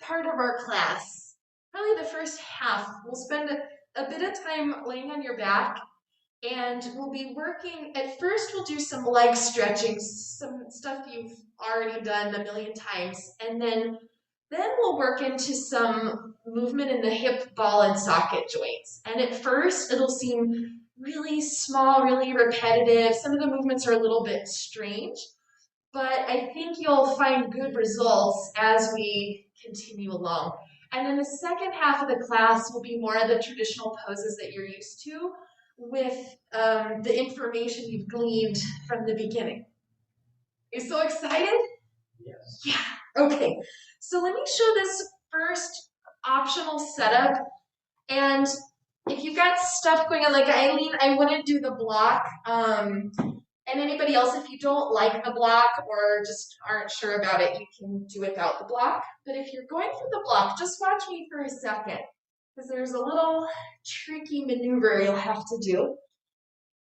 part of our class, probably the first half, we'll spend a bit of time laying on your back and we'll be working. At first, we'll do some leg stretching, some stuff you've already done a million times, and then we'll work into some movement in the hip, ball, and socket joints. And at first, it'll seem really small, really repetitive. Some of the movements are a little bit strange, but I think you'll find good results as we continue along. And then the second half of the class will be more of the traditional poses that you're used to with the information you've gleaned from the beginning. Are you so excited? Yes. Yeah, okay. So let me show this first optional setup. And if you've got stuff going on, like Eileen, I wouldn't do the block. And anybody else, if you don't like the block or just aren't sure about it, you can do without the block. But if you're going for the block, just watch me for a second, because there's a little tricky maneuver you'll have to do.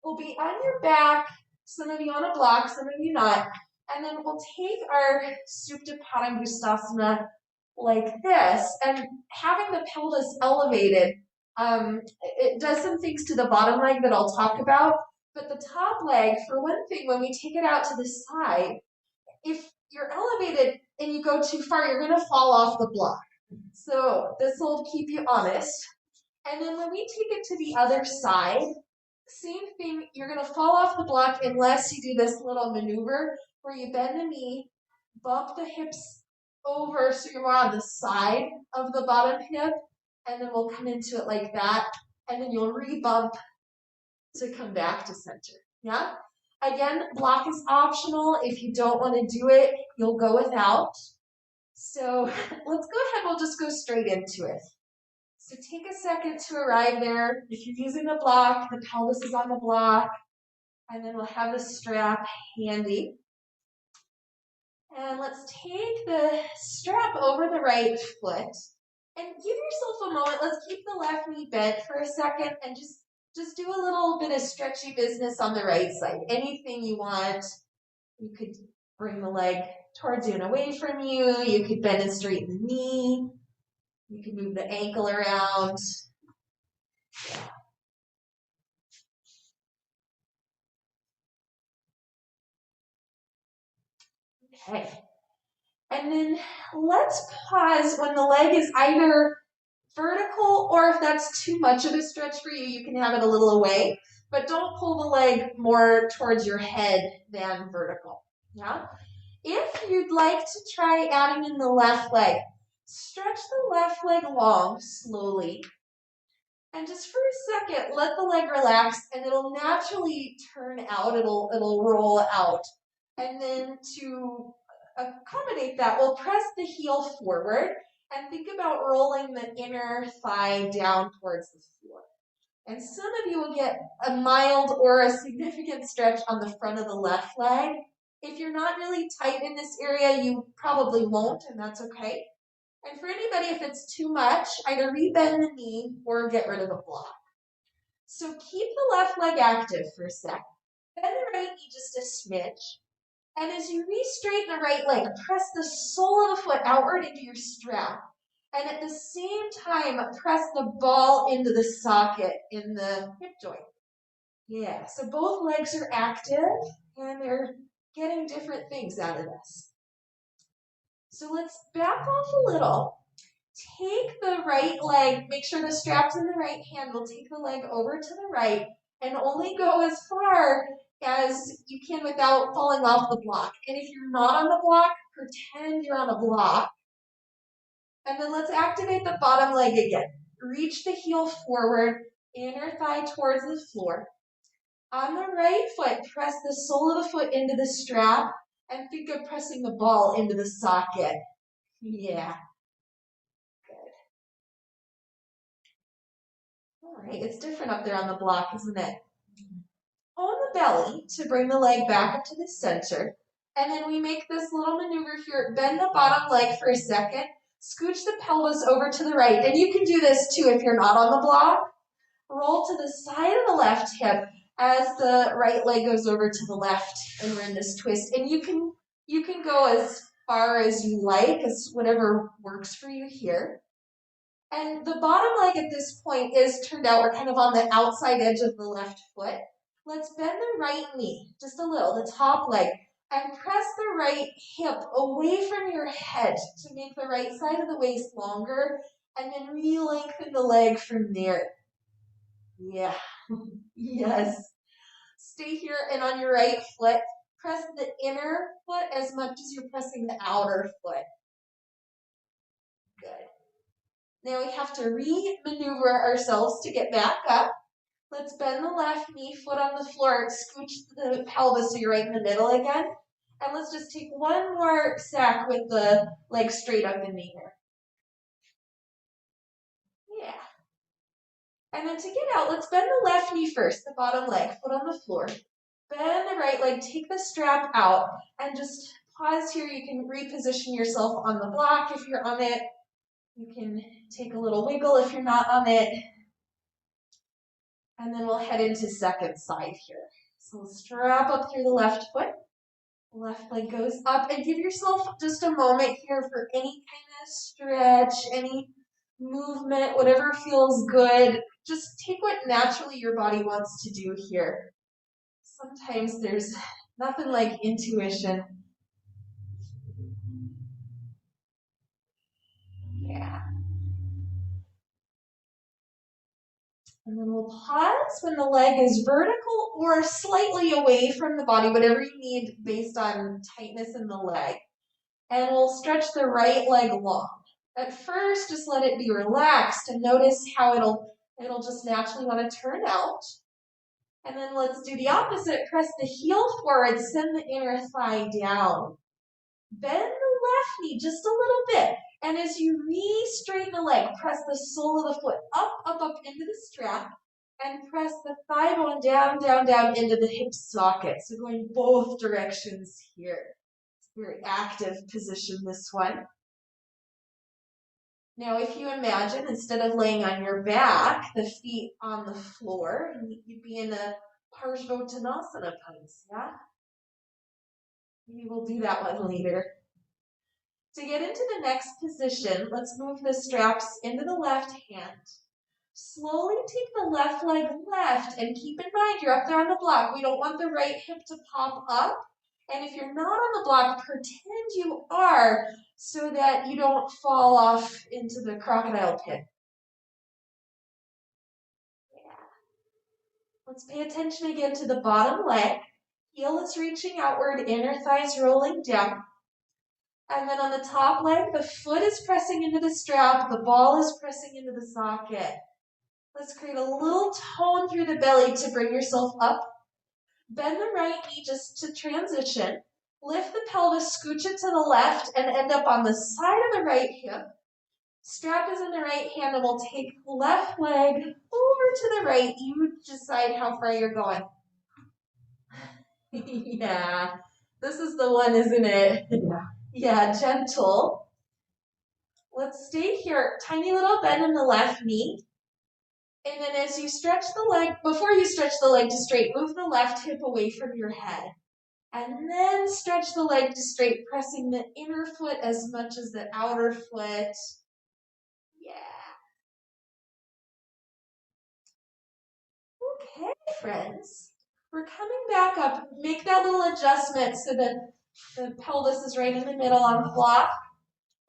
We'll be on your back, some of you on a block, some of you not, and then we'll take our Supta Padangusthasana like this, and having the pelvis elevated, it does some things to the bottom leg that I'll talk about, but the top leg, for one thing, when we take it out to the side, if you're elevated and you go too far, you're gonna fall off the block. So this will keep you honest. And then when we take it to the other side, same thing, you're gonna fall off the block unless you do this little maneuver where you bend the knee, bump the hips over so you're more on the side of the bottom hip, and then we'll come into it like that, and then you'll re-bump to come back to center, yeah? Again, block is optional. If you don't want to do it, you'll go without. So let's go ahead, we'll just go straight into it. So take a second to arrive there. If you're using the block, the pelvis is on the block, and then we'll have the strap handy. And let's take the strap over the right foot and give yourself a moment. Let's keep the left knee bent for a second and just do a little bit of stretchy business on the right side. Anything you want. You could bring the leg towards you and away from you. You could bend and straighten the knee. You can move the ankle around. Okay. And then let's pause when the leg is either vertical, or if that's too much of a stretch for you, you can have it a little away, but don't pull the leg more towards your head than vertical, yeah? If you'd like to try adding in the left leg, stretch the left leg long slowly, and just for a second, let the leg relax, and it'll naturally turn out, it'll roll out. And then to accommodate that, we'll press the heel forward and think about rolling the inner thigh down towards the floor. And some of you will get a mild or a significant stretch on the front of the left leg. If you're not really tight in this area, you probably won't, and that's okay. And for anybody, if it's too much, either rebend the knee or get rid of the block. So keep the left leg active for a sec. Bend the right knee just a smidge. And as you re-straighten the right leg, press the sole of the foot outward into your strap. And at the same time, press the ball into the socket in the hip joint. Yeah, so both legs are active and they're getting different things out of this. So let's back off a little. Take the right leg, make sure the strap's in the right hand. We'll take the leg over to the right and only go as far as you can without falling off the block. And if you're not on the block, pretend you're on a block. And then let's activate the bottom leg again. Reach the heel forward, inner thigh towards the floor. On the right foot, press the sole of the foot into the strap and think of pressing the ball into the socket. Yeah. Good. All right, it's different up there on the block, isn't it? On the belly to bring the leg back up to the center. And then we make this little maneuver here. Bend the bottom leg for a second. Scooch the pelvis over to the right. And you can do this too if you're not on the block. Roll to the side of the left hip as the right leg goes over to the left, and we're in this twist. And you can go as far as you like, as whatever works for you here. And the bottom leg at this point is turned out. We're kind of on the outside edge of the left foot. Let's bend the right knee, just a little, the top leg, and press the right hip away from your head to make the right side of the waist longer, and then re-lengthen the leg from there. Yeah, yes. Stay here and on your right foot, press the inner foot as much as you're pressing the outer foot. Good. Now we have to re-maneuver ourselves to get back up. Let's bend the left knee, foot on the floor, scooch the pelvis so you're right in the middle again. And let's just take one more sack with the leg straight up in the air. Yeah. And then to get out, let's bend the left knee first, the bottom leg, foot on the floor. Bend the right leg, take the strap out, and just pause here. You can reposition yourself on the block if you're on it. You can take a little wiggle if you're not on it. And then we'll head into second side here. So we'll strap up through the left foot. Left leg goes up, and give yourself just a moment here for any kind of stretch, any movement, whatever feels good. Just take what naturally your body wants to do here. Sometimes there's nothing like intuition. Yeah. And then we'll pause when the leg is vertical or slightly away from the body, whatever you need based on tightness in the leg. And we'll stretch the right leg long. At first, just let it be relaxed and notice how it'll just naturally want to turn out. And then let's do the opposite. Press the heel forward, send the inner thigh down. Bend the left knee just a little bit. And as you re-straighten the leg, press the sole of the foot up, up, up into the strap, and press the thigh bone down, down, down into the hip socket. So going both directions here. It's a very active position, this one. Now, if you imagine, instead of laying on your back, the feet on the floor, you'd be in a Parsvottanasana pose, yeah? We will do that one later. To get into the next position, let's move the straps into the left hand. Slowly take the left leg left, and keep in mind, you're up there on the block. We don't want the right hip to pop up. And if you're not on the block, pretend you are so that you don't fall off into the crocodile pit. Yeah. Let's pay attention again to the bottom leg. Heel is reaching outward, inner thighs rolling down. And then on the top leg, the foot is pressing into the strap, the ball is pressing into the socket. Let's create a little tone through the belly to bring yourself up. Bend the right knee just to transition. Lift the pelvis, scooch it to the left, and end up on the side of the right hip. Strap is in the right hand, and we'll take left leg over to the right. You decide how far you're going. Yeah, this is the one, isn't it? Yeah. Yeah, gentle. Let's stay here. Tiny little bend in the left knee. And then as you stretch the leg, before you stretch the leg to straight, move the left hip away from your head. And then stretch the leg to straight, pressing the inner foot as much as the outer foot. Yeah. Okay, friends. We're coming back up. Make that little adjustment so that the pelvis is right in the middle on the block.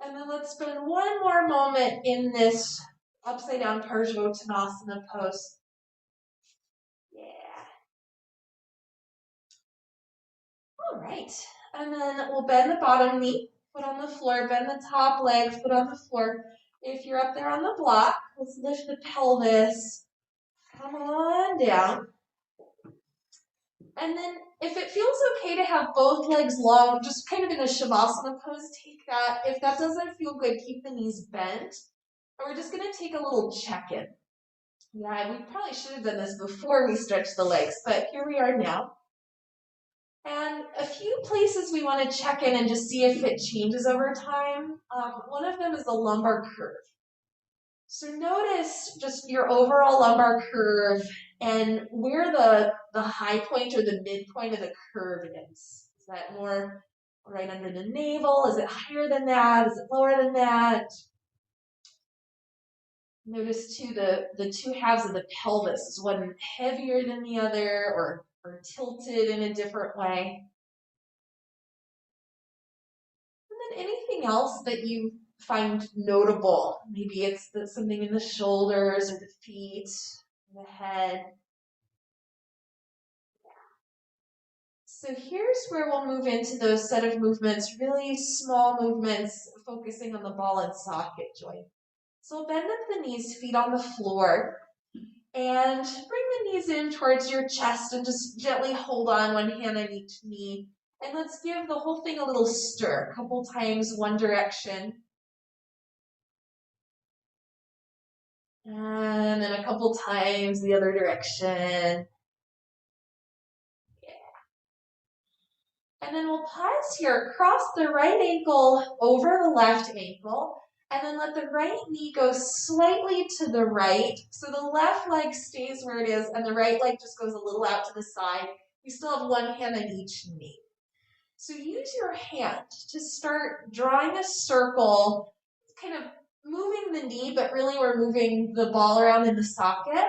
And then let's spend one more moment in this upside down Parsvottanasana pose. Yeah. All right. And then we'll bend the bottom knee, foot on the floor, bend the top leg, foot on the floor. If you're up there on the block, let's lift the pelvis. Come on down. And then if it feels okay to have both legs long, just kind of in a Shavasana pose, take that. If that doesn't feel good, keep the knees bent. And we're just going to take a little check-in. Yeah, we probably should have done this before we stretched the legs, but here we are now. And a few places we want to check in and just see if it changes over time. One of them is the lumbar curve. So notice just your overall lumbar curve and where the high point or the midpoint of the curve is. Is that more right under the navel. Is it higher than that? Is it lower than that? Notice too the two halves of the pelvis. Is one heavier than the other or tilted in a different way? And then anything else that you find notable. Maybe it's something in the shoulders or the feet, the head. So here's where we'll move into those set of movements, really small movements, focusing on the ball and socket joint. So bend up the knees, feet on the floor, and bring the knees in towards your chest and just gently hold on, one hand on each knee. And let's give the whole thing a little stir, a couple times, one direction. And then a couple times the other direction. And then we'll pause here, cross the right ankle over the left ankle, and then let the right knee go slightly to the right. So the left leg stays where it is, and the right leg just goes a little out to the side. You still have one hand on each knee. So use your hand to start drawing a circle, kind of moving the knee, but really we're moving the ball around in the socket.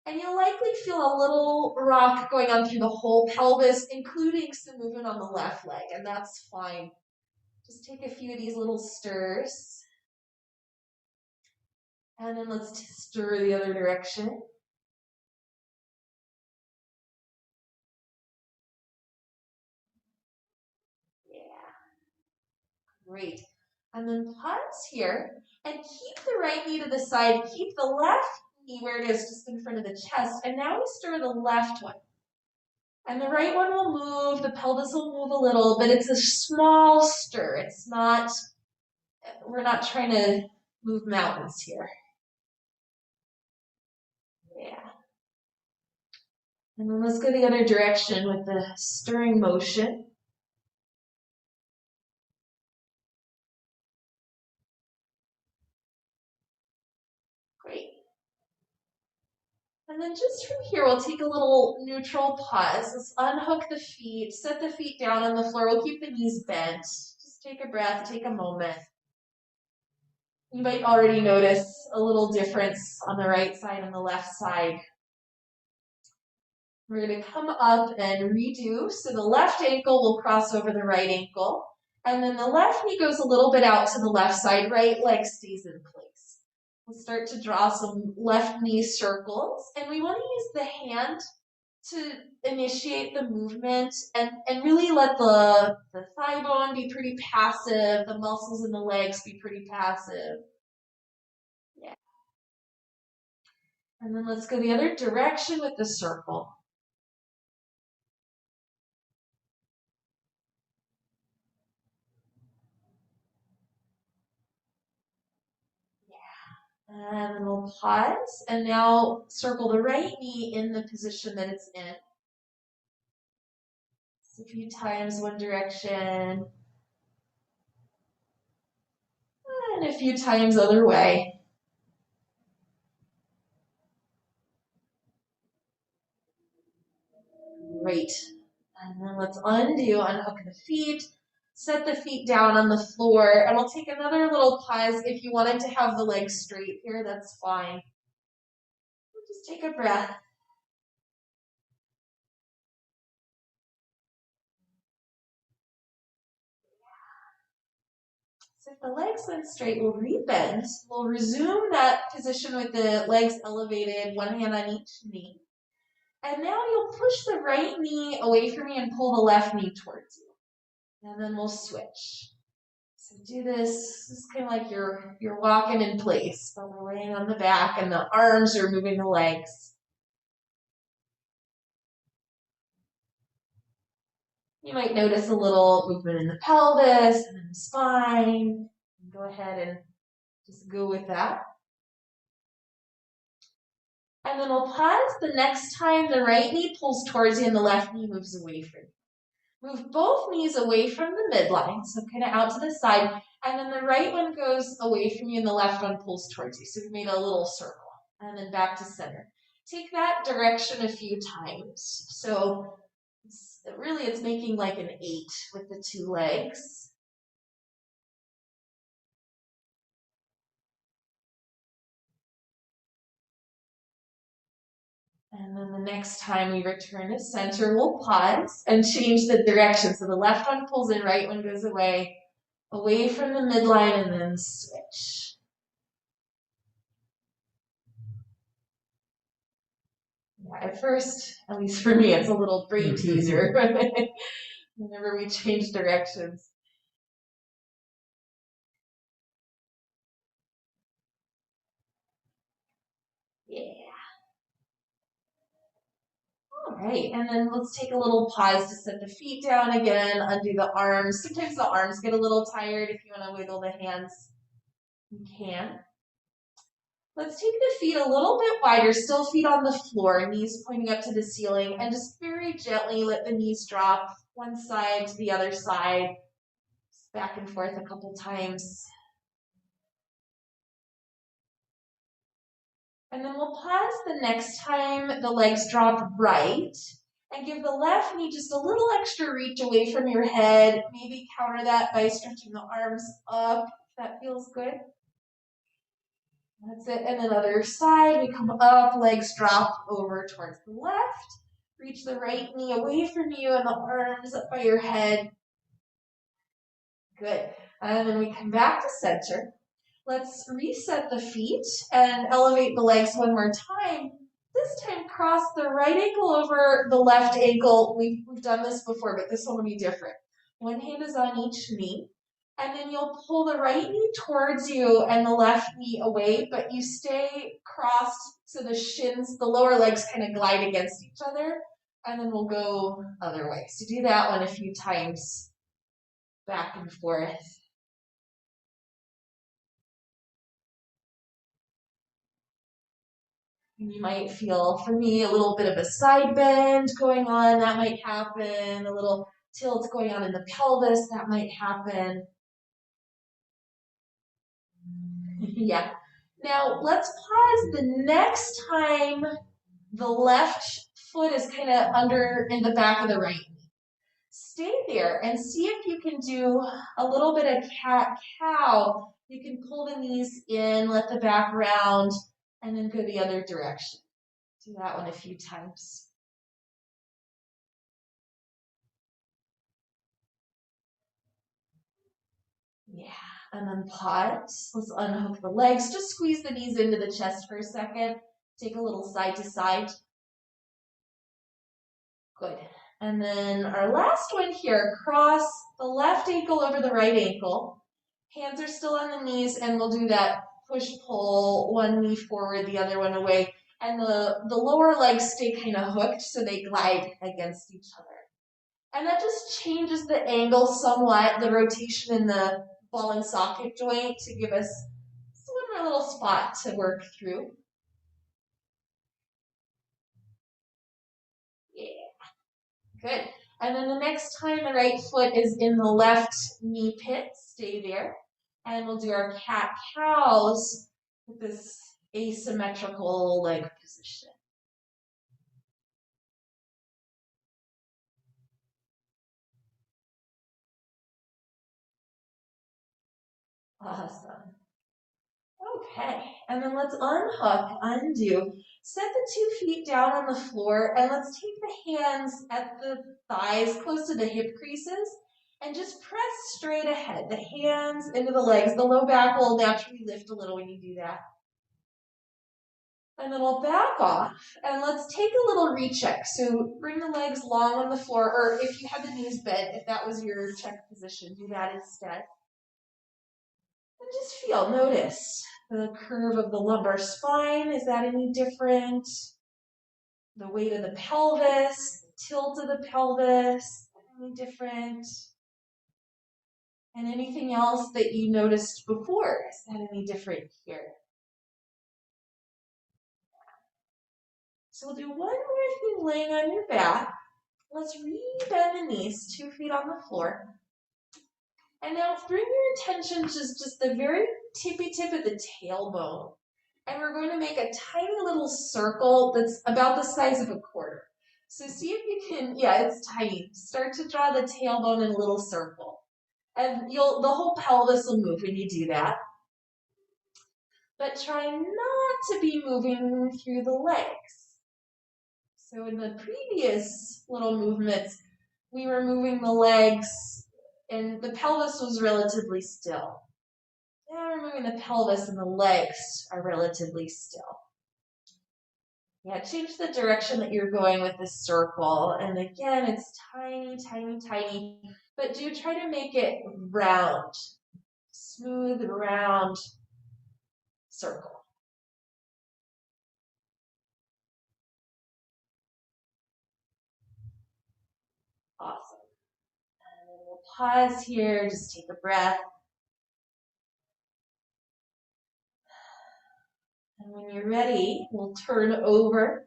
And you'll likely feel a little rock going on through the whole pelvis, including some movement on the left leg, and that's fine. Just take a few of these little stirs. And then let's stir the other direction. Yeah. Great. And then pause here and keep the right knee to the side. Keep the left knee where it is, just in front of the chest. And now we stir the left one. And the right one will move, the pelvis will move a little, but it's a small stir. It's not, we're not trying to move mountains here. Yeah. And then let's go the other direction with the stirring motion. Great. And then just from here, we'll take a little neutral pause. Let's unhook the feet, set the feet down on the floor. We'll keep the knees bent. Just take a breath, take a moment. You might already notice a little difference on the right side and the left side. We're going to come up and redo. So the left ankle will cross over the right ankle. And then the left knee goes a little bit out to the left side. Right leg stays in place. We'll start to draw some left knee circles. And we want to use the hand to initiate the movement and really let the thigh bone be pretty passive, the muscles in the legs be pretty passive. Yeah. And then let's go the other direction with the circle. And then we'll pause, and now circle the right knee in the position that it's in. So a few times one direction, and a few times other way. Great. And then let's unhook the feet, set the feet down on the floor, and we'll take another little pause. If you wanted to have the legs straight here, that's fine. Just take a breath. So if the legs went straight, we'll rebend. We'll resume that position with the legs elevated, one hand on each knee. And now you'll push the right knee away from you and pull the left knee towards you. And then we'll switch. So do this. This is kind of like you're walking in place, but we're laying on the back and the arms are moving the legs. You might notice a little movement in the pelvis and in the spine. Go ahead and just go with that. And then we'll pause the next time the right knee pulls towards you and the left knee moves away from you. Move both knees away from the midline, so kind of out to the side, and then the right one goes away from you and the left one pulls towards you. So we've made a little circle, and then back to center. Take that direction a few times. So Really, it's making like an 8 with the 2 legs. And then the next time we return to center, we'll pause and change the direction. So the left one pulls in, right one goes away from the midline, and then switch. Yeah, at first, at least for me, it's a little brain teaser whenever we change directions. Yeah. All right, and then let's take a little pause to set the feet down again, undo the arms. Sometimes the arms get a little tired. If you want to wiggle the hands, you can. Let's take the feet a little bit wider, still feet on the floor, knees pointing up to the ceiling, and just very gently let the knees drop one side to the other side, just back and forth a couple times. And then we'll pause the next time the legs drop right, and give the left knee just a little extra reach away from your head. Maybe counter that by stretching the arms up, if that feels good. That's it. And then other side, we come up, legs drop over towards the left. Reach the right knee away from you and the arms up by your head. Good. And then we come back to center. Let's reset the feet and elevate the legs one more time. This time, cross the right ankle over the left ankle. We've done this before, but this one will be different. One hand is on each knee, and then you'll pull the right knee towards you and the left knee away, but you stay crossed so the shins, the lower legs kind of glide against each other, and then we'll go other way. So do that one a few times, back and forth. You might feel, for me, a little bit of a side bend going on. That might happen. A little tilt going on in the pelvis. That might happen. Yeah. Now, let's pause the next time the left foot is kind of under in the back of the right knee. Stay there and see if you can do a little bit of cat-cow. You can pull the knees in, let the back round, and then go the other direction. Do that one a few times. Yeah, and then pause. Let's unhook the legs. Just squeeze the knees into the chest for a second. Take a little side to side. Good. And then our last one here, cross the left ankle over the right ankle. Hands are still on the knees, and we'll do that push-pull, one knee forward, the other one away. And the lower legs stay kind of hooked, so they glide against each other. And that just changes the angle somewhat, the rotation in the ball and socket joint to give us one more little spot to work through. Yeah, good. And then the next time the right foot is in the left knee pit, stay there. And we'll do our cat-cows with this asymmetrical leg position. Awesome. Okay, and then let's unhook, undo. Set the 2 feet down on the floor, and let's take the hands at the thighs, close to the hip creases, and just press straight ahead. The hands into the legs. The low back will naturally lift a little when you do that. And then we'll back off, and let's take a little recheck. So bring the legs long on the floor, or if you have the knees bent, if that was your check position, do that instead. And just feel, notice the curve of the lumbar spine. Is that any different? The weight of the pelvis, the tilt of the pelvis, any different? And anything else that you noticed before, is that any different here? So we'll do one more thing laying on your back. Let's re-bend the knees, 2 feet on the floor. And now bring your attention to just the very tippy tip of the tailbone. And we're going to make a tiny little circle that's about the size of a quarter. So see if you can, yeah, it's tiny. Start to draw the tailbone in a little circle. And the whole pelvis will move when you do that. But try not to be moving through the legs. So in the previous little movements, we were moving the legs and the pelvis was relatively still. Now we're moving the pelvis and the legs are relatively still. Yeah, change the direction that you're going with this circle. And again, it's tiny, tiny, tiny, but do try to make it round, smooth, round circle. Awesome. And we'll pause here, just take a breath. And when you're ready, we'll turn over,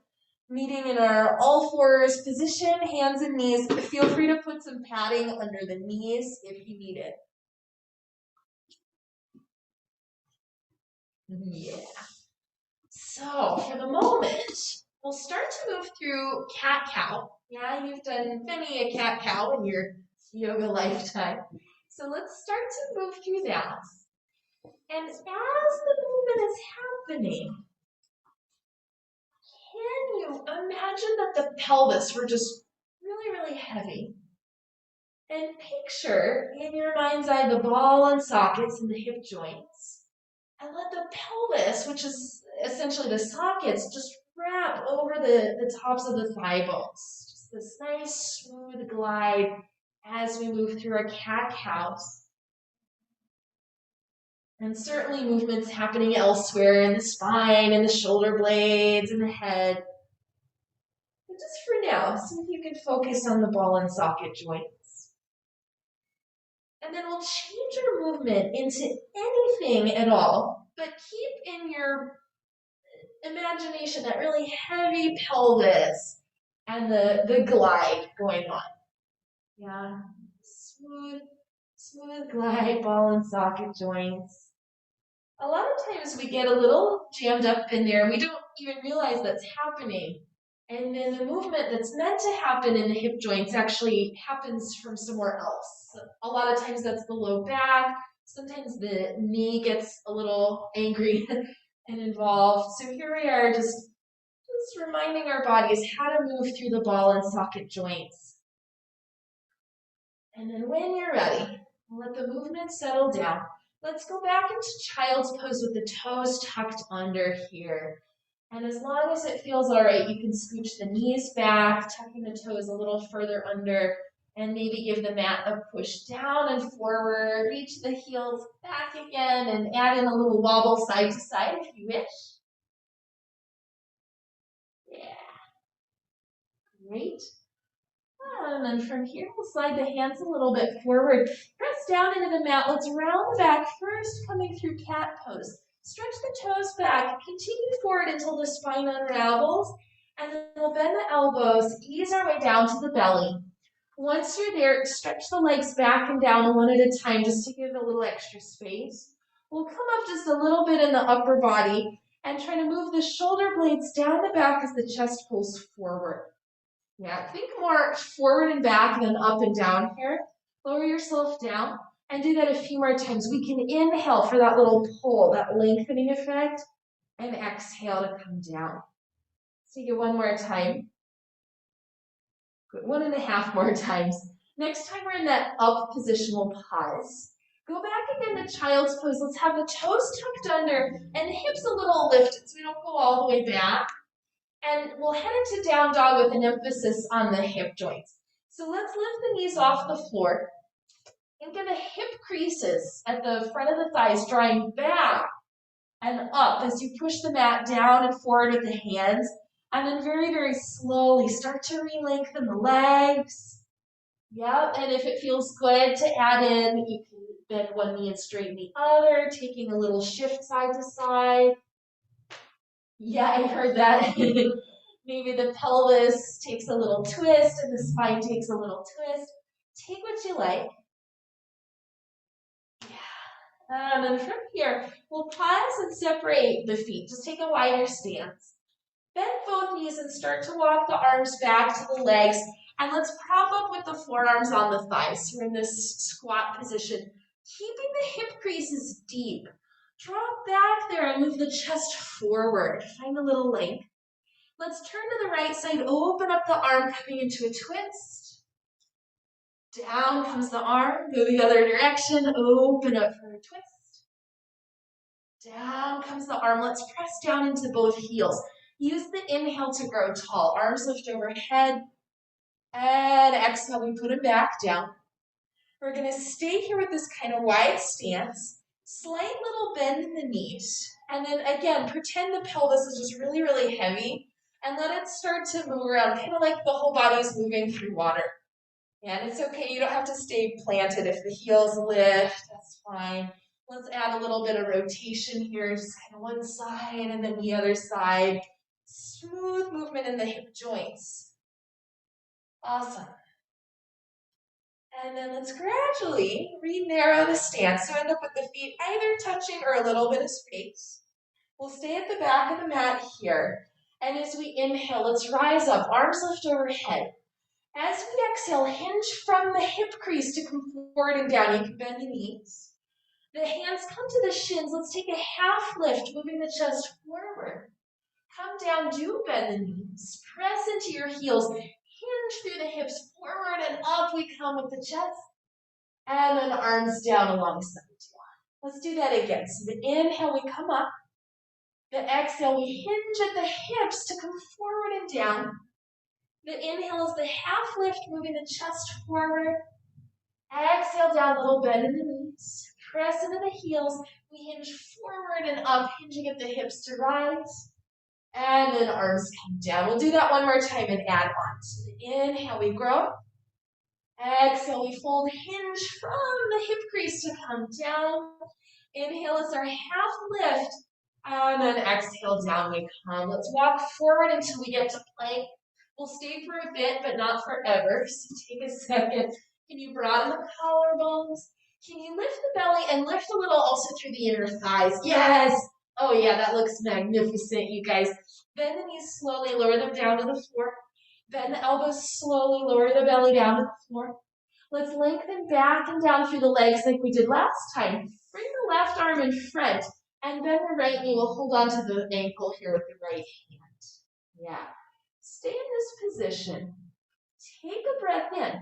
meeting in our all fours position, hands and knees. Feel free to put some padding under the knees if you need it. Yeah. So for the moment, we'll start to move through cat-cow. Yeah, you've done many a cat-cow in your yoga lifetime. So let's start to move through that. And as the movement is happening, can you imagine that the pelvis were just really, really heavy? And picture in your mind's eye the ball and sockets in the hip joints. And let the pelvis, which is essentially the sockets, just wrap over the tops of the thigh bones. Just this nice smooth glide as we move through our cat-cows. And certainly movements happening elsewhere in the spine and the shoulder blades and the head. But just for now, see if you can focus on the ball and socket joints. And then we'll change our movement into anything at all, but keep in your imagination that really heavy pelvis and the glide going on. Yeah, smooth glide, ball and socket joints. A lot of times we get a little jammed up in there and we don't even realize that's happening. And then the movement that's meant to happen in the hip joints actually happens from somewhere else. A lot of times that's the low back. Sometimes the knee gets a little angry and involved. So here we are just reminding our bodies how to move through the ball and socket joints. And then when you're ready, let the movement settle down. Let's go back into child's pose with the toes tucked under here. And as long as it feels all right, you can scooch the knees back, tucking the toes a little further under, and maybe give the mat a push down and forward. Reach the heels back again and add in a little wobble side to side if you wish. Yeah. Great. And then from here, we'll slide the hands a little bit forward. Press down into the mat. Let's round the back first, coming through cat pose. Stretch the toes back. Continue forward until the spine unravels. And then we'll bend the elbows, ease our way down to the belly. Once you're there, stretch the legs back and down one at a time just to give a little extra space. We'll come up just a little bit in the upper body and try to move the shoulder blades down the back as the chest pulls forward. Yeah, think more forward and back than up and down here. Lower yourself down and do that a few more times. We can inhale for that little pull, that lengthening effect, and exhale to come down. Let's take it one more time. Good, 1.5 more times. Next time we're in that up position, we'll pause. Go back again to child's pose. Let's have the toes tucked under and the hips a little lifted so we don't go all the way back. And we'll head into down dog with an emphasis on the hip joints. So let's lift the knees off the floor. Think of the hip creases at the front of the thighs drawing back and up as you push the mat down and forward with the hands. And then very, very slowly start to re-lengthen the legs. Yep, and if it feels good to add in, you can bend one knee and straighten the other, taking a little shift side to side. Yeah, I heard that. Maybe the pelvis takes a little twist and the spine takes a little twist. Take what you like. Yeah. And then from here, we'll pause and separate the feet. Just take a wider stance. Bend both knees and start to walk the arms back to the legs. And let's prop up with the forearms on the thighs. So we're in this squat position. Keeping the hip creases deep. Drop back there and move the chest forward. Find a little length. Let's turn to the right side. Open up the arm, coming into a twist. Down comes the arm. Go the other direction. Open up for a twist. Down comes the arm. Let's press down into both heels. Use the inhale to grow tall. Arms lift overhead. And exhale, we put them back down. We're going to stay here with this kind of wide stance. Slight little bend in the knees. And then again, pretend the pelvis is just really, really heavy. And let it start to move around, kind of like the whole body is moving through water. And it's okay, you don't have to stay planted. If the heels lift, that's fine. Let's add a little bit of rotation here, just kind of one side and then the other side. Smooth movement in the hip joints. Awesome. And then let's gradually re-narrow the stance. So end up with the feet either touching or a little bit of space. We'll stay at the back of the mat here. And as we inhale, let's rise up, arms lift overhead. As we exhale, hinge from the hip crease to come forward and down. You can bend the knees. The hands come to the shins. Let's take a half lift, moving the chest forward. Come down, do bend the knees. Press into your heels. Hinge through the hips, forward and up we come with the chest. And then arms down alongside you. Let's do that again. So the inhale, we come up. The exhale, we hinge at the hips to come forward and down. The inhale is the half lift, moving the chest forward. Exhale down, little bend in the knees. Press into the heels. We hinge forward and up, hinging at the hips to rise. And then arms come down. We'll do that one more time and add on. So the inhale, we grow. Exhale, we fold, hinge from the hip crease to come down. Inhale is our half lift. And then exhale, down we come. Let's walk forward until we get to plank. We'll stay for a bit, but not forever. So take a second. Can you broaden the collarbones? Can you lift the belly and lift a little also through the inner thighs? Yes. Oh yeah, that looks magnificent, you guys. Bend the knees slowly, lower them down to the floor. Bend the elbows slowly, lower the belly down to the floor. Let's lengthen back and down through the legs like we did last time. Bring the left arm in front and bend the right knee. We'll hold on to the ankle here with the right hand. Yeah. Stay in this position. Take a breath in.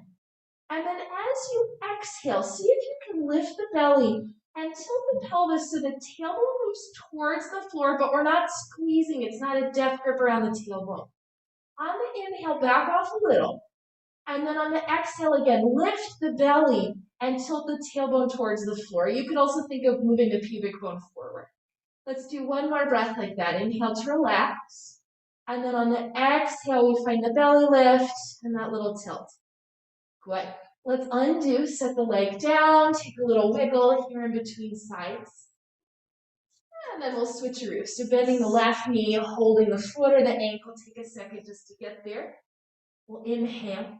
And then as you exhale, see if you can lift the belly and tilt the pelvis so the tailbone moves towards the floor, but we're not squeezing. It's not a death grip around the tailbone. On the inhale, back off a little. And then on the exhale again, lift the belly and tilt the tailbone towards the floor. You could also think of moving the pubic bone forward. Let's do one more breath like that. Inhale to relax. And then on the exhale, we find the belly lift and that little tilt. Good. Let's undo, set the leg down, take a little wiggle here in between sides. And then we'll switcheroo. So bending the left knee, holding the foot or the ankle. Take a second just to get there. We'll inhale.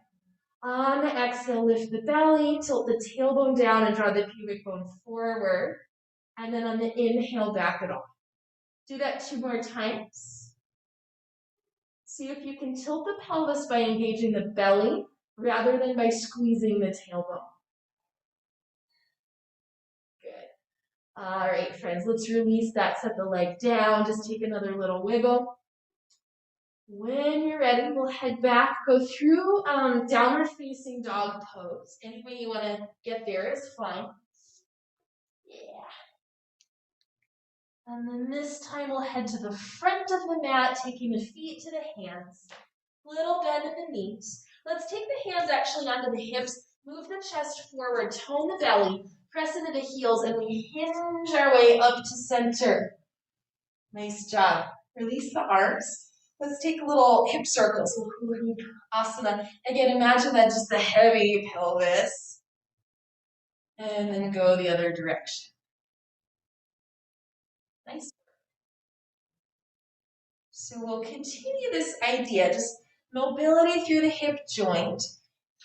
On the exhale, lift the belly, tilt the tailbone down and draw the pubic bone forward. And then on the inhale, back it off. Do that 2 more times. See if you can tilt the pelvis by engaging the belly rather than by squeezing the tailbone. Good. All right, friends, let's release that. Set the leg down. Just take another little wiggle. When you're ready, we'll head back, go through downward facing dog pose. Any way you want to get there is fine. Yeah. And then this time we'll head to the front of the mat, taking the feet to the hands. Little bend in the knees. Let's take the hands actually onto the hips, move the chest forward, tone the belly, press into the heels, and we hinge our way up to center. Nice job. Release the arms. Let's take a little hip circles, hula hoop asana. Again, imagine that just the heavy pelvis. And then go the other direction. Nice. So we'll continue this idea, just mobility through the hip joint.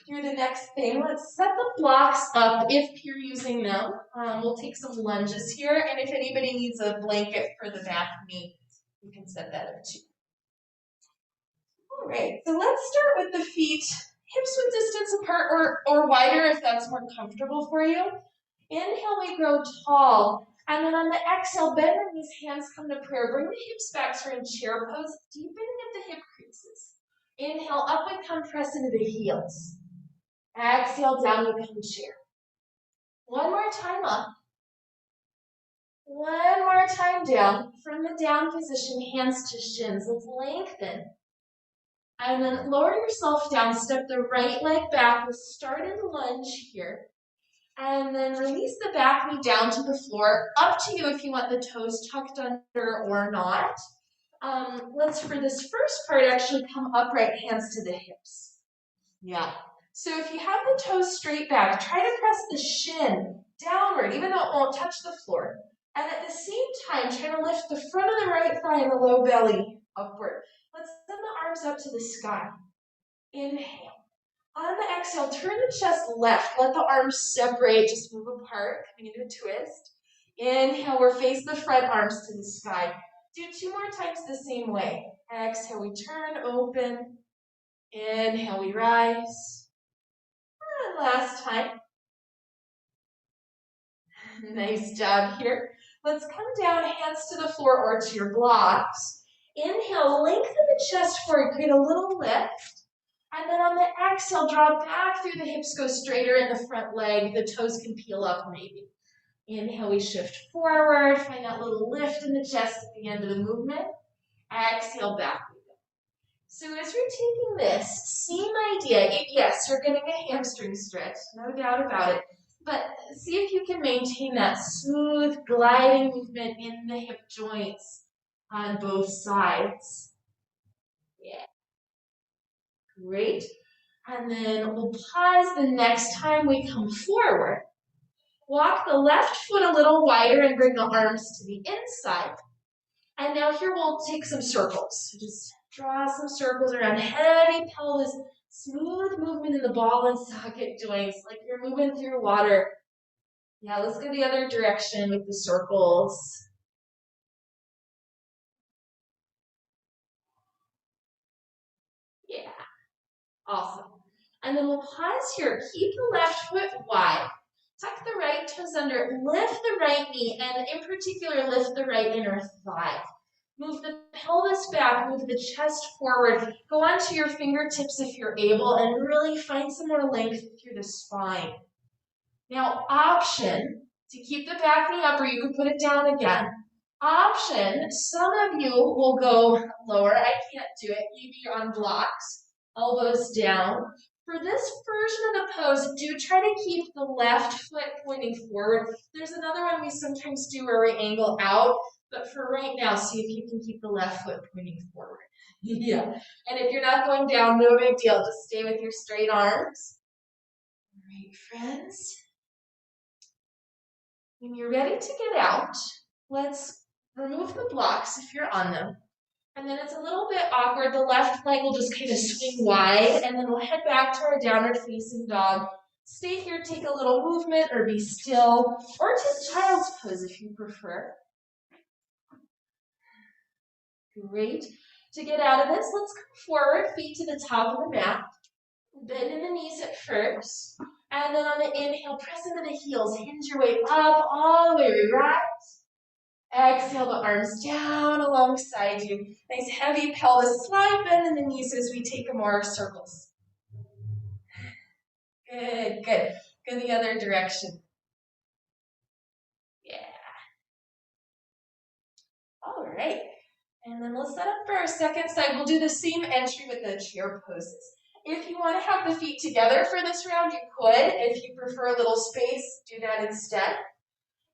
Through the next thing, let's set the blocks up if you're using them. We'll take some lunges here, and if anybody needs a blanket for the back knee, you can set that up too. All right, so let's start with the feet hips width distance apart or wider if that's more comfortable for you. Inhale, we grow tall. And then on the exhale, bend the knees, hands come to prayer. Bring the hips back for in chair pose, deepening at the hip creases. Inhale, up we come, press into the heels. Exhale, down we come, chair. One more time up. One more time down. From the down position, hands to shins. Let's lengthen. And then lower yourself down, step the right leg back. We'll start in lunge here. And then release the back knee down to the floor. Up to you if you want the toes tucked under or not. Let's, for this first part, actually come upright, hands to the hips. Yeah. So if you have the toes straight back, try to press the shin downward, even though it won't touch the floor. And at the same time, try to lift the front of the right thigh and the low belly upward. Let's send the arms up to the sky. Inhale. On the exhale, turn the chest left. Let the arms separate, just move apart, coming into a twist. Inhale, we're face the front, arms to the sky. Do 2 more times the same way. Exhale, we turn, open. Inhale, we rise. And last time. Nice job here. Let's come down, hands to the floor or to your blocks. Inhale, lengthen the chest forward, create a little lift. And then on the exhale, draw back through the hips, go straighter in the front leg. The toes can peel up maybe. Inhale, we shift forward, find that little lift in the chest at the end of the movement. Exhale, back we go. So as you're taking this, same idea. Yes, you're getting a hamstring stretch, no doubt about it. But see if you can maintain that smooth, gliding movement in the hip joints on both sides. Yeah. Great. And then we'll pause the next time we come forward. Walk the left foot a little wider and bring the arms to the inside. And now here we'll take some circles. So just draw some circles around heavy pelvis, smooth movement in the ball and socket joints, like you're moving through water. Yeah, let's go the other direction with the circles. Yeah, awesome. And then we'll pause here. Keep the left foot wide. Tuck the right toes under. Lift the right knee, and in particular, lift the right inner thigh. Move the pelvis back, move the chest forward. Go onto your fingertips if you're able, and really find some more length through the spine. Now, option to keep the back knee up, or you can put it down again. Option, some of you will go lower. I can't do it. Maybe you're on blocks, elbows down. For this version of the pose, do try to keep the left foot pointing forward. There's another one we sometimes do where we angle out, but for right now, see if you can keep the left foot pointing forward. Yeah, and if you're not going down, no big deal. Just stay with your straight arms. All right, friends. When you're ready to get out, let's remove the blocks if you're on them. And then it's a little bit awkward. The left leg will just kind of swing wide, and then we'll head back to our downward facing dog. Stay here, take a little movement, or be still, or take child's pose if you prefer. Great. To get out of this, let's come forward, feet to the top of the mat. Bend in the knees at first. And then on the inhale, press into the heels. Hinge your way up, all the way, rise. Exhale the arms down alongside you. Nice heavy pelvis slide, bend in the knees as we take more circles. Good, good. Go the other direction. Yeah. All right. And then we'll set up for our second side. We'll do the same entry with the chair poses. If you want to have the feet together for this round, you could. If you prefer a little space, do that instead.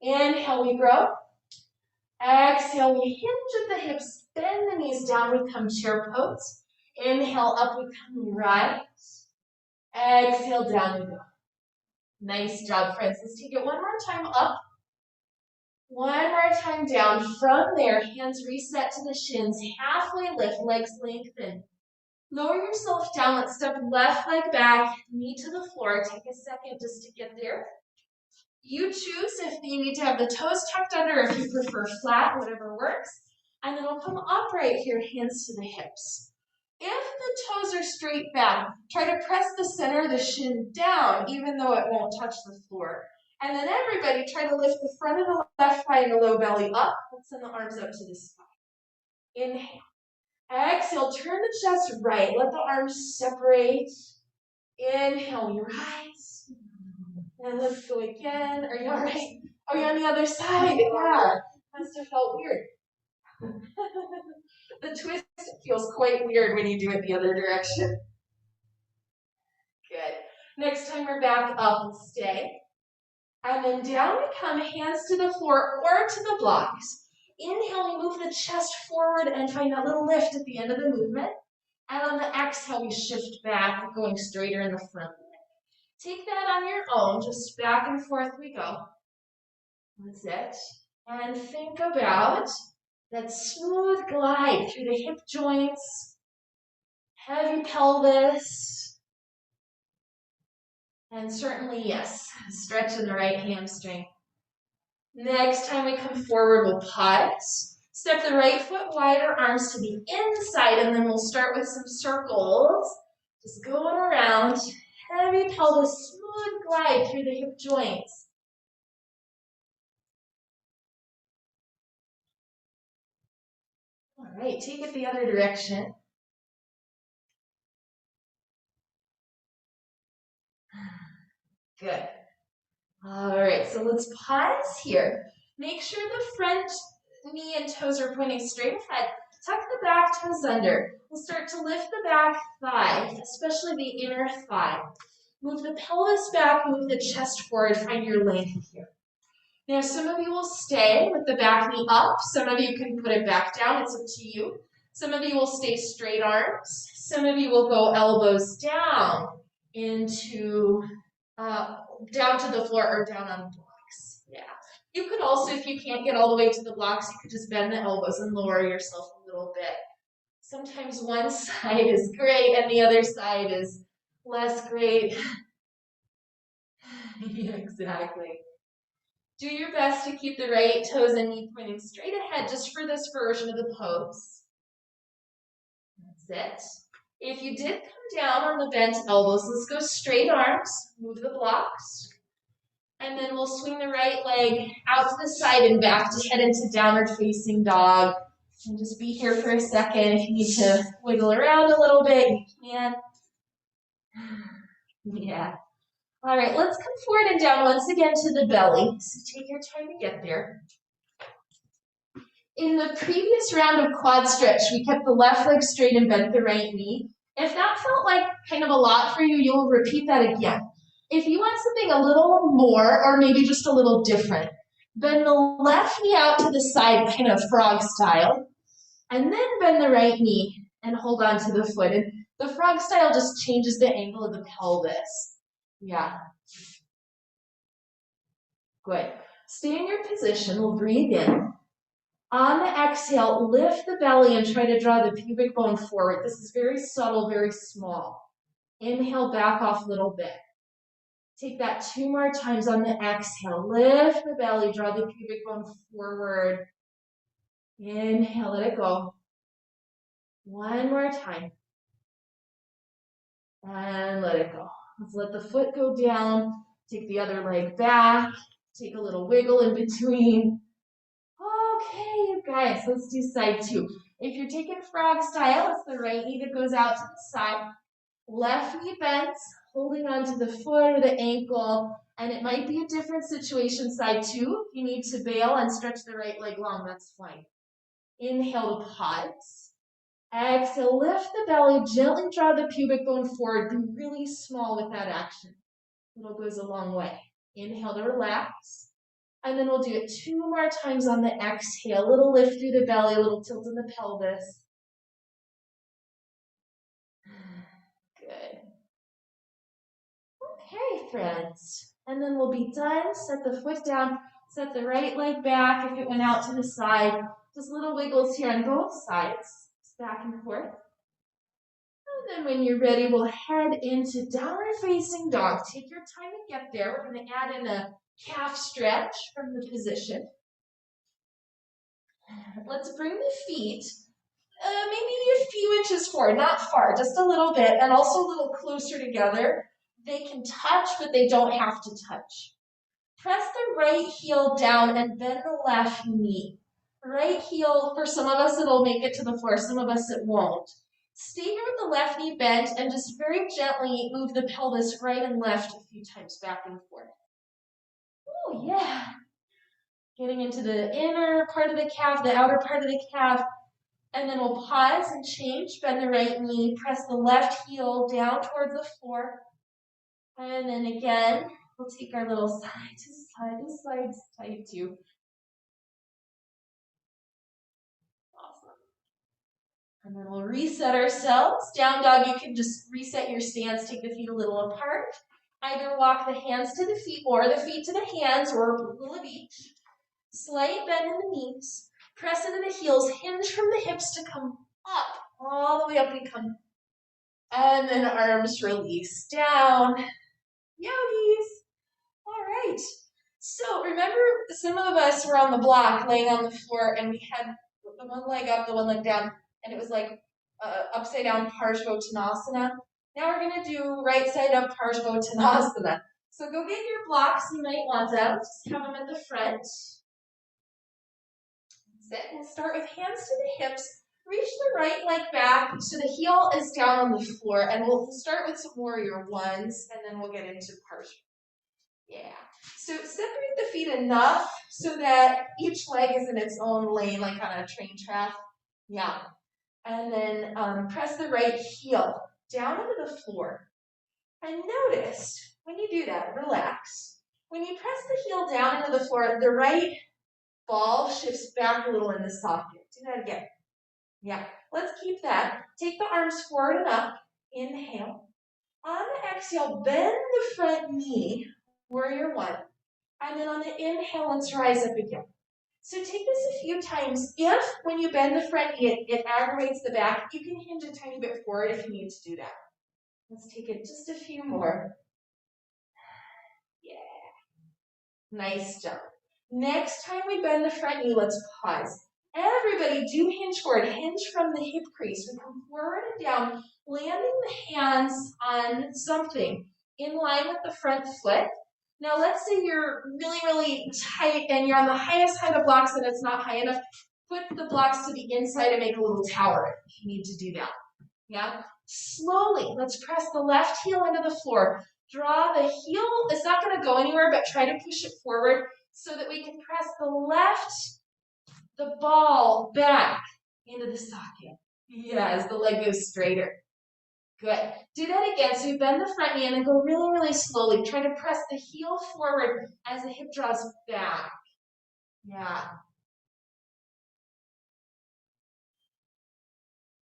Inhale, we grow. Exhale, we hinge at the hips, bend the knees down, we come chair pose. Inhale, up we come, we rise. Exhale, down we go. Nice job, friends. Let's take it one more time up. One more time down. From there, hands reset to the shins. Halfway lift, legs lengthen. Lower yourself down. Let's step left leg back, knee to the floor. Take a second just to get there. You choose if you need to have the toes tucked under, if you prefer flat, whatever works. And then we'll come upright here, hands to the hips. If the toes are straight back, try to press the center of the shin down, even though it won't touch the floor. And then everybody try to lift the front of the left thigh and the low belly up. Let's send the arms up to the sky. Inhale. Exhale, turn the chest right. Let the arms separate. Inhale, you rise. And let's go again. Are you all right? Are you on the other side? Yeah. Must have felt weird. The twist feels quite weird when you do it the other direction. Good. Next time we're back up and stay. And then down we come, hands to the floor or to the blocks. Inhale, we move the chest forward and find that little lift at the end of the movement. And on the exhale, we shift back, going straighter in the front. Take that on your own, just back and forth we go. That's it. And think about that smooth glide through the hip joints, heavy pelvis, and certainly, yes, stretch in the right hamstring. Next time we come forward, we'll pause. Step the right foot wider, arms to the inside, and then we'll start with some circles. Just going around, heavy pelvis, smooth glide through the hip joints. All right, take it the other direction. Good. All right, so let's pause here. Make sure the front knee and toes are pointing straight ahead. Tuck the back toes under. We'll start to lift the back thigh, especially the inner thigh. Move the pelvis back, move the chest forward, find your length here. Now, some of you will stay with the back knee up. Some of you can put it back down. It's up to you. Some of you will stay straight arms. Some of you will go elbows down into down to the floor or down on the blocks. Yeah. You could also, if you can't get all the way to the blocks, you could just bend the elbows and lower yourself a little bit. Sometimes one side is great and the other side is less great. Yeah, exactly. Do your best to keep the right toes and knee pointing straight ahead just for this version of the pose. That's it. If you did come down on the bent elbows, let's go straight arms, move the blocks. And then we'll swing the right leg out to the side and back to head into downward facing dog. And just be here for a second. If you need to wiggle around a little bit, you can. Yeah. All right, let's come forward and down once again to the belly. So take your time to get there. In the previous round of quad stretch, we kept the left leg straight and bent the right knee. If that felt like kind of a lot for you, you'll repeat that again. If you want something a little more or maybe just a little different, bend the left knee out to the side, kind of frog style, and then bend the right knee and hold on to the foot. And the frog style just changes the angle of the pelvis. Yeah. Good. Stay in your position. We'll breathe in. On the exhale, lift the belly and try to draw the pubic bone forward. This is very subtle, very small. Inhale, back off a little bit. Take that 2 more times on the exhale. Lift the belly, draw the pubic bone forward. Inhale, let it go. 1 more time. And let it go. Let's let the foot go down. Take the other leg back. Take a little wiggle in between. Okay, you guys, let's do side 2. If you're taking frog style, it's the right knee that goes out to the side. Left knee bent, holding onto the foot or the ankle. And it might be a different situation, side 2. If you need to bail and stretch the right leg long, that's fine. Inhale to pause. Exhale, lift the belly, gently draw the pubic bone forward. Be really small with that action. It goes a long way. Inhale to relax. And then we'll do it 2 more times on the exhale. A little lift through the belly, a little tilt in the pelvis. Good. Okay, friends. And then we'll be done. Set the foot down. Set the right leg back if it went out to the side. Just little wiggles here on both sides. Just back and forth. And then when you're ready, we'll head into downward facing dog. Take your time to get there. We're going to add in a calf stretch from the position. Let's bring the feet maybe a few inches forward, not far, just a little bit, and also a little closer together. They can touch, but they don't have to touch. Press the right heel down and bend the left knee. Right heel, for some of us, it'll make it to the floor. Some of us, it won't. Stay here with the left knee bent and just very gently move the pelvis right and left a few times back and forth. Oh, yeah. Getting into the inner part of the calf, the outer part of the calf. And then we'll pause and change. Bend the right knee. Press the left heel down towards the floor. And then again, we'll take our little side to side. This side's tight too. Awesome. And then we'll reset ourselves. Down dog, you can just reset your stance, take the feet a little apart. Either walk the hands to the feet or the feet to the hands, or a little of each. Slight bend in the knees. Press into the heels. Hinge from the hips to come up. All the way up we come. And then arms release down. Yogis. All right. So remember, some of us were on the block laying on the floor and we had the one leg up, the one leg down, and it was like upside down Parsvottanasana. Now we're going to do right side up Parsvottanasana. So go get your blocks. You might want them. Just have them at the front. Sit. We'll start with hands to the hips. Reach the right leg back so the heel is down on the floor, and we'll start with some warrior ones, and then we'll get into Parsva. Yeah. So separate the feet enough so that each leg is in its own lane, like on a train track. Yeah. And then press the right heel down into the floor. And notice when you do that, relax. When you press the heel down into the floor, the right ball shifts back a little in the socket. Do that again. Yeah. Let's keep that. Take the arms forward and up. Inhale. On the exhale, bend the front knee. Warrior one. And then on the inhale, let's rise up again. So take this a few times. If, when you bend the front knee, it aggravates the back, you can hinge a tiny bit forward if you need to do that. Let's take it just a few more. Yeah. Nice job. Next time we bend the front knee, let's pause. Everybody do hinge forward. Hinge from the hip crease. We come forward and down, landing the hands on something in line with the front foot. Now let's say you're really, really tight and you're on the highest height of blocks and it's not high enough. Put the blocks to the inside and make a little tower if you need to do that. Yeah? Slowly, let's press the left heel into the floor. Draw the heel, it's not going to go anywhere, but try to push it forward so that we can press the ball back into the socket. Yes, the leg goes straighter. Good. Do that again. So you bend the front knee and then go really, really slowly. Try to press the heel forward as the hip draws back. Yeah.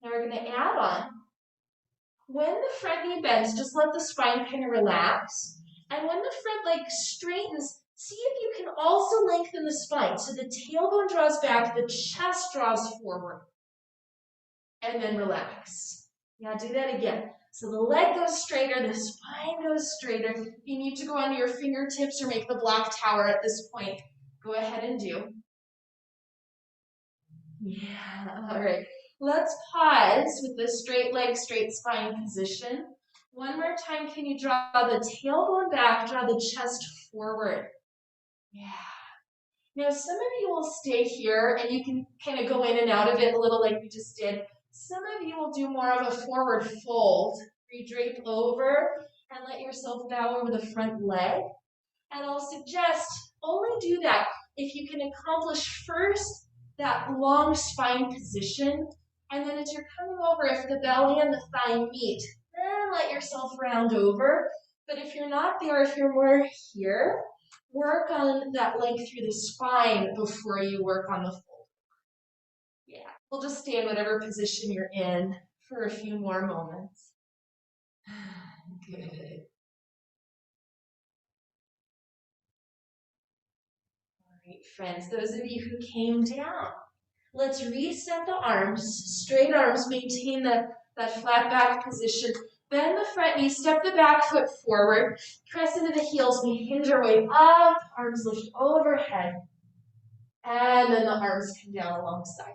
Now we're going to add on. When the front knee bends, just let the spine kind of relax. And when the front leg straightens, see if you can also lengthen the spine. So the tailbone draws back, the chest draws forward. And then relax. Now do that again. So the leg goes straighter, the spine goes straighter. You need to go onto your fingertips or make the block tower at this point. Go ahead and do. Yeah, all right. Let's pause with the straight leg, straight spine position. One more time, can you draw the tailbone back, draw the chest forward? Yeah. Now some of you will stay here and you can kind of go in and out of it a little like we just did. Some of you will do more of a forward fold. Redrape over and let yourself bow over the front leg. And I'll suggest only do that if you can accomplish first that long spine position. And then as you're coming over, if the belly and the thigh meet, then let yourself round over. But if you're not there, if you're more here, work on that length through the spine before you work on the fold. Yeah, we'll just stay in whatever position you're in for a few more moments. Good. All right, friends, those of you who came down, let's reset the arms. Straight arms, maintain that flat back position. Bend the front knee, step the back foot forward, press into the heels. We hinge our way up, arms lift overhead, and then the arms come down alongside.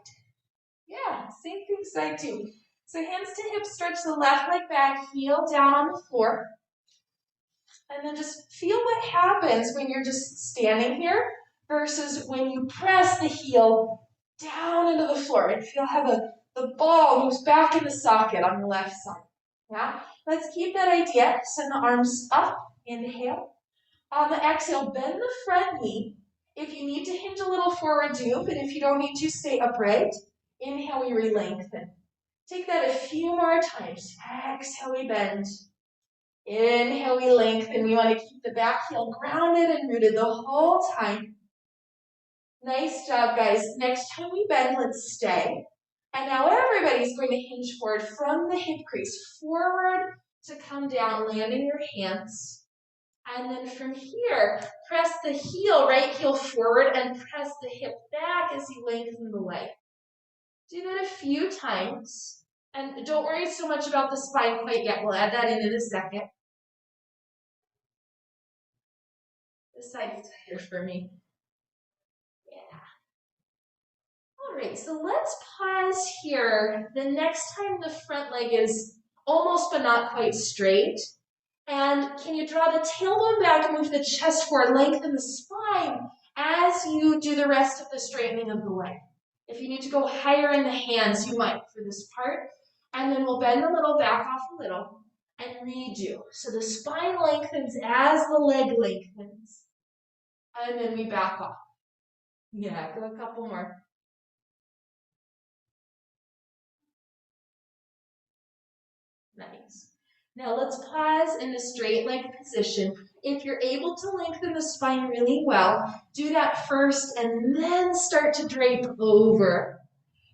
Yeah, same thing side two. So hands to hips, stretch the left leg back, heel down on the floor. And then just feel what happens when you're just standing here versus when you press the heel down into the floor. And feel how the ball moves back in the socket on the left side. Yeah? Let's keep that idea. Send the arms up. Inhale. On the exhale, bend the front knee. If you need to hinge a little forward, do, but if you don't need to, stay upright. Inhale, we re-lengthen. Take that a few more times. Exhale, we bend. Inhale, we lengthen. We want to keep the back heel grounded and rooted the whole time. Nice job, guys. Next time we bend, let's stay. And now everybody's going to hinge forward from the hip crease, forward to come down, landing your hands. And then from here, press the heel, right heel forward, and press the hip back as you lengthen the leg. Do that a few times. And don't worry so much about the spine quite yet. We'll add that in a second. This side's tighter for me. Yeah. All right, so let's pause here. The next time the front leg is almost but not quite straight. And can you draw the tailbone back and move the chest forward, lengthen the spine as you do the rest of the straightening of the leg. If you need to go higher in the hands, you might for this part. And then we'll bend a little, back off a little, and redo. So the spine lengthens as the leg lengthens. And then we back off. Yeah, go a couple more. Nice. Now let's pause in the straight leg position. If you're able to lengthen the spine really well, do that first and then start to drape over.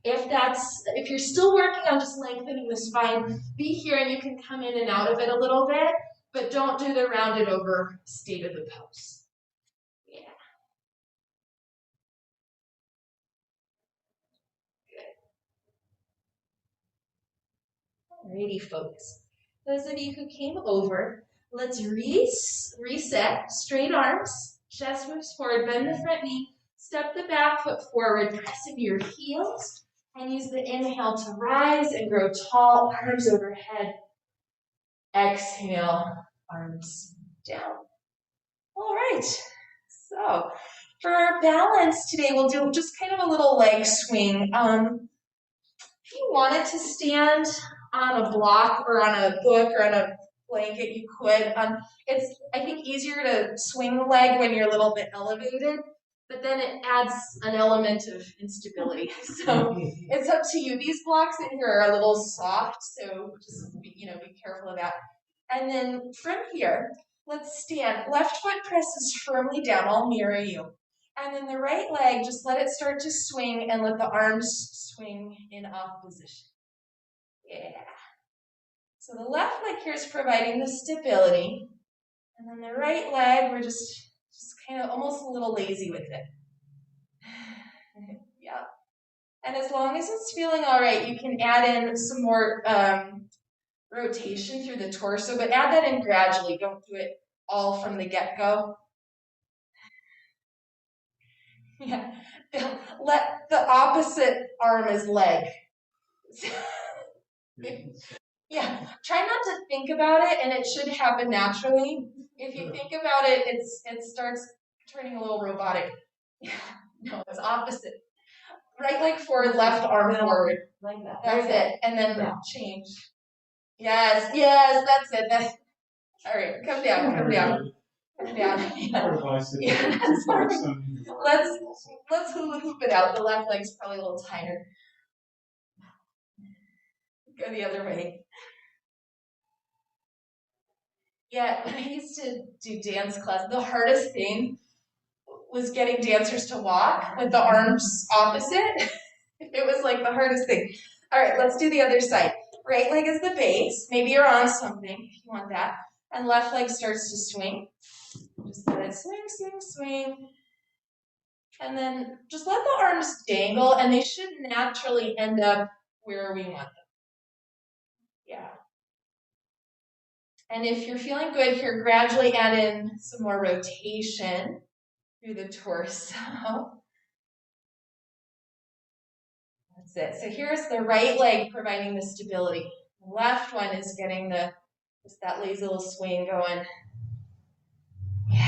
If you're still working on just lengthening the spine, be here and you can come in and out of it a little bit, but don't do the rounded over state of the pose. Yeah. Good. Alrighty, folks. Those of you who came over, let's reset, straight arms, chest moves forward, bend the front knee, step the back foot forward, press into your heels, and use the inhale to rise and grow tall, arms overhead. Exhale, arms down. All right, so for balance today, we'll do just kind of a little leg swing. If you wanted to stand on a block or on a book or on a blanket, you could. It's, I think, easier to swing the leg when you're a little bit elevated, but then it adds an element of instability. So it's up to you. These blocks in here are a little soft, so just be careful of that. And then from here, let's stand. Left foot presses firmly down. I'll mirror you. And then the right leg, just let it start to swing and let the arms swing in opposition. Yeah. So the left leg here is providing the stability. And then the right leg, we're just kind of almost a little lazy with it. Yeah. And as long as it's feeling all right, you can add in some more rotation through the torso, but add that in gradually. Don't do it all from the get-go. Yeah. Let the opposite arm as leg. Yeah, try not to think about it, and it should happen naturally. If you think about it, it starts turning a little robotic. Yeah, no, it's opposite. Right leg forward, left arm forward. Like that. That's it, and then change. Yes, that's it. All right, come down, come down. Come down. Yeah, let's hula hoop it out. The left leg's probably a little tighter. Go the other way. Yeah, when I used to do dance class, the hardest thing was getting dancers to walk with the arms opposite. It was like the hardest thing. All right, let's do the other side. Right leg is the base. Maybe you're on something if you want that. And left leg starts to swing. Just let it swing, swing, swing. And then just let the arms dangle, and they should naturally end up where we want them. Yeah. And if you're feeling good here, gradually add in some more rotation through the torso. That's it. So here's the right leg providing the stability. The left one is getting just that lazy little swing going. Yeah.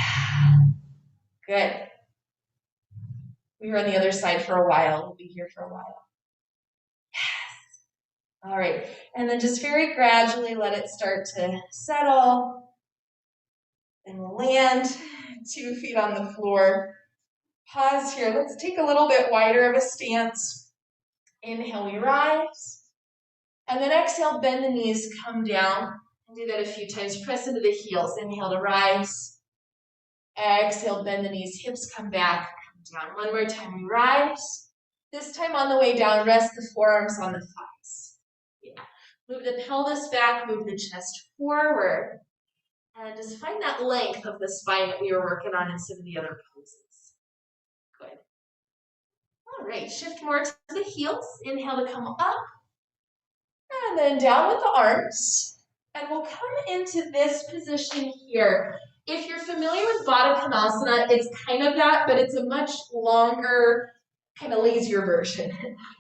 Good. We were on the other side for a while. We'll be here for a while. Yes. All right. And then just very gradually let it start to settle and land 2 feet on the floor. Pause here. Let's take a little bit wider of a stance. Inhale, we rise. And then exhale, bend the knees, come down. And do that a few times. Press into the heels. Inhale to rise. Exhale, bend the knees, hips come back, come down. One more time, we rise. This time on the way down, rest the forearms on the thighs. Yeah. Move the pelvis back, move the chest forward. And just find that length of the spine that we were working on in some of the other poses. Good. All right, shift more to the heels. Inhale to come up. And then down with the arms. And we'll come into this position here. If you're familiar with Baddha Konasana, it's kind of that, but it's a much longer, kind of lazier version.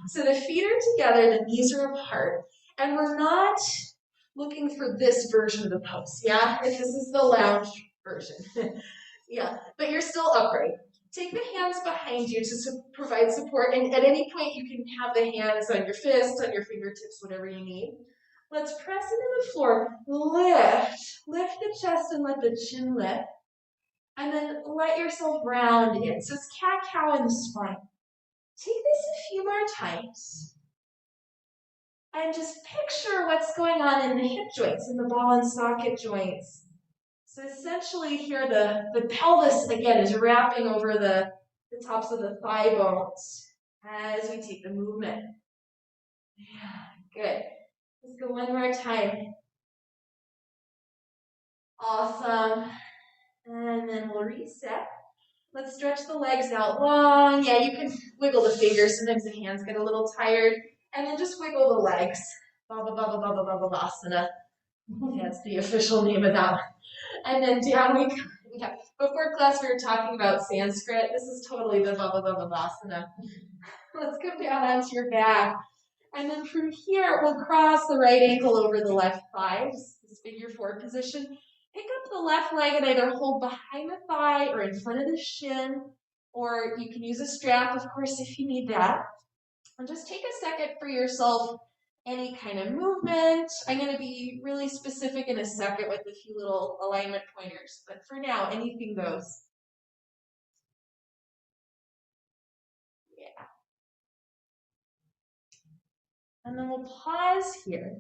So the feet are together, the knees are apart, and we're not looking for this version of the pose, yeah? This is the lounge version. Yeah, but you're still upright. Take the hands behind you to provide support, and at any point you can have the hands on your fists, on your fingertips, whatever you need. Let's press into the floor, lift the chest and let the chin lift, and then let yourself round in. So it's cat-cow in the spine. Take this a few more times, and just picture what's going on in the hip joints, in the ball and socket joints. So essentially here the pelvis, again, is wrapping over the tops of the thigh bones as we take the movement. Yeah, good. Let's go one more time. Awesome. And then we'll reset. Let's stretch the legs out long. Yeah, you can wiggle the fingers. Sometimes the hands get a little tired. And then just wiggle the legs. Bhavasana. That's the official name of that one. And then down we come. Yeah. Before class we were talking about Sanskrit. This is totally the Bhavasana. Let's come down onto your back. And then from here, we'll cross the right ankle over the left thigh, just this figure 4 position. Pick up the left leg and either hold behind the thigh or in front of the shin, or you can use a strap, of course, if you need that. And just take a second for yourself, any kind of movement. I'm going to be really specific in a second with a few little alignment pointers, but for now, anything goes. Yeah. And then we'll pause here.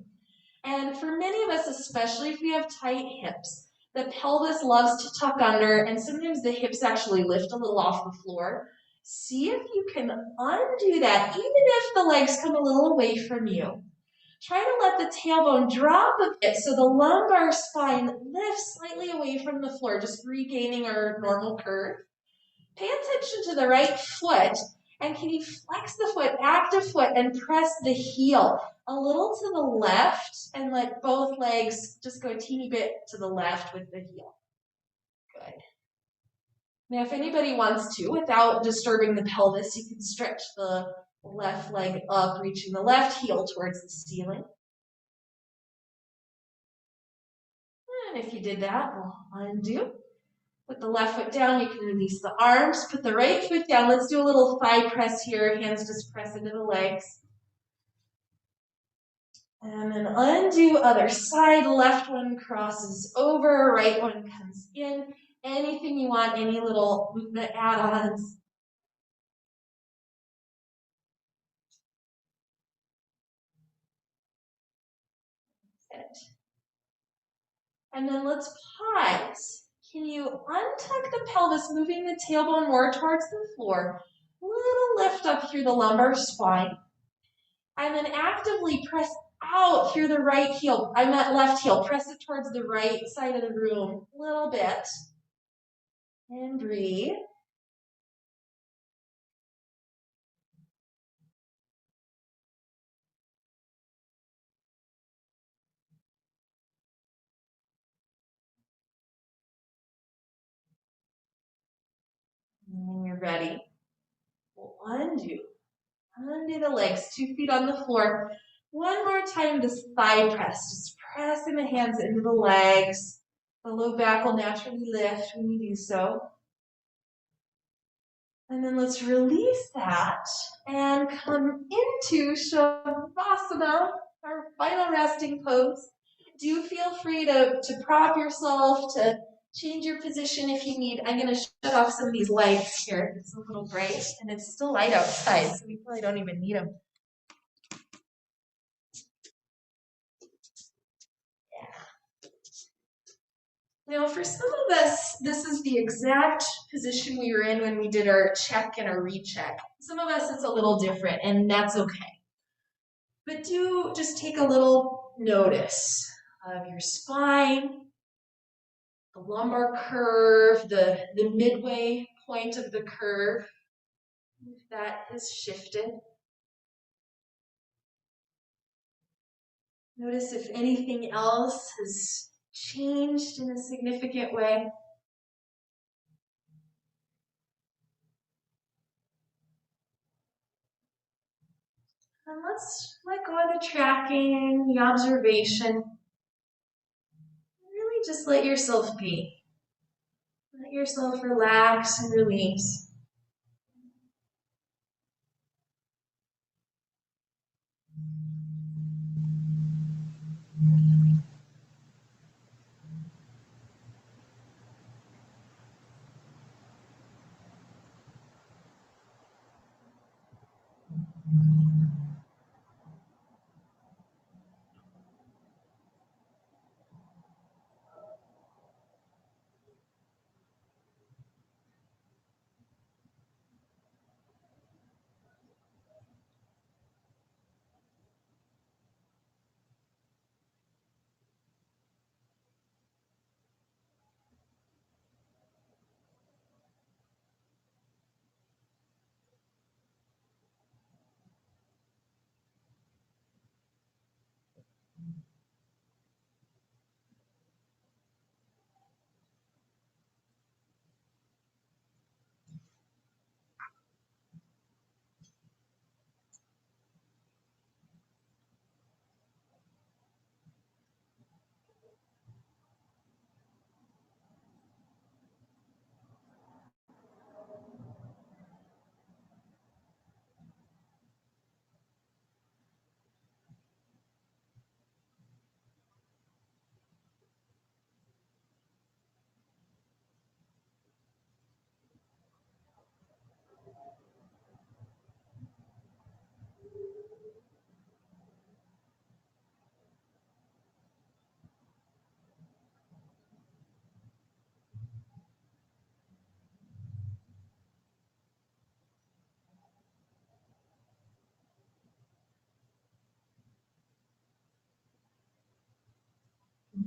And for many of us, especially if we have tight hips, the pelvis loves to tuck under, and sometimes the hips actually lift a little off the floor. See if you can undo that, even if the legs come a little away from you. Try to let the tailbone drop a bit so the lumbar spine lifts slightly away from the floor, just regaining our normal curve. Pay attention to the right foot, and can you flex the foot, active foot, and press the heel a little to the left, and let both legs just go a teeny bit to the left with the heel. Good. Now, if anybody wants to, without disturbing the pelvis, you can stretch the left leg up, reaching the left heel towards the ceiling. And if you did that, we'll undo. Put the left foot down, you can release the arms. Put the right foot down. Let's do a little thigh press here. Hands just press into the legs. And then undo other side. Left one crosses over, right one comes in. Anything you want, any little movement add-ons. And then let's pause. Can you untuck the pelvis, moving the tailbone more towards the floor? Little lift up through the lumbar spine. And then actively press out through the right heel. I meant left heel. Press it towards the right side of the room a little bit. And breathe. And when you're ready, we'll undo. Under the legs, 2 feet on the floor. One more time, this thigh press, just pressing the hands into the legs. The low back will naturally lift when you do so. And then let's release that and come into Shavasana, our final resting pose. Do feel free to prop yourself, to change your position if you need. I'm going to shut off some of these lights here. It's a little bright, and it's still light outside, so we probably don't even need them. Now, for some of us, this is the exact position we were in when we did our check and our recheck. Some of us, it's a little different, and that's okay. But do just take a little notice of your spine, the lumbar curve, the midway point of the curve, if that has shifted. Notice if anything else has changed in a significant way. And let's let go of the tracking, the observation. Really just let yourself be. Let yourself relax and release.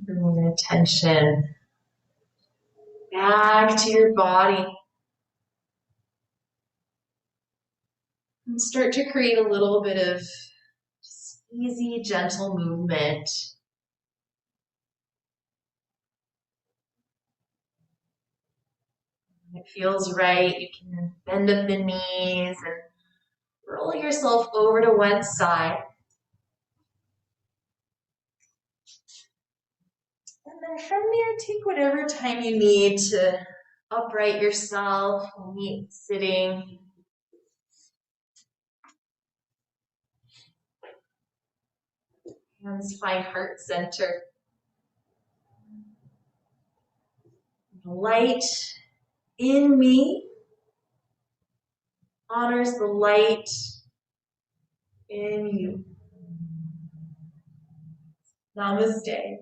Bringing attention back to your body. And start to create a little bit of just easy, gentle movement. When it feels right, you can bend up the knees and roll yourself over to one side. And then from there, take whatever time you need to upright yourself, meet sitting. Hands find heart center. The light in me honors the light in you. Namaste.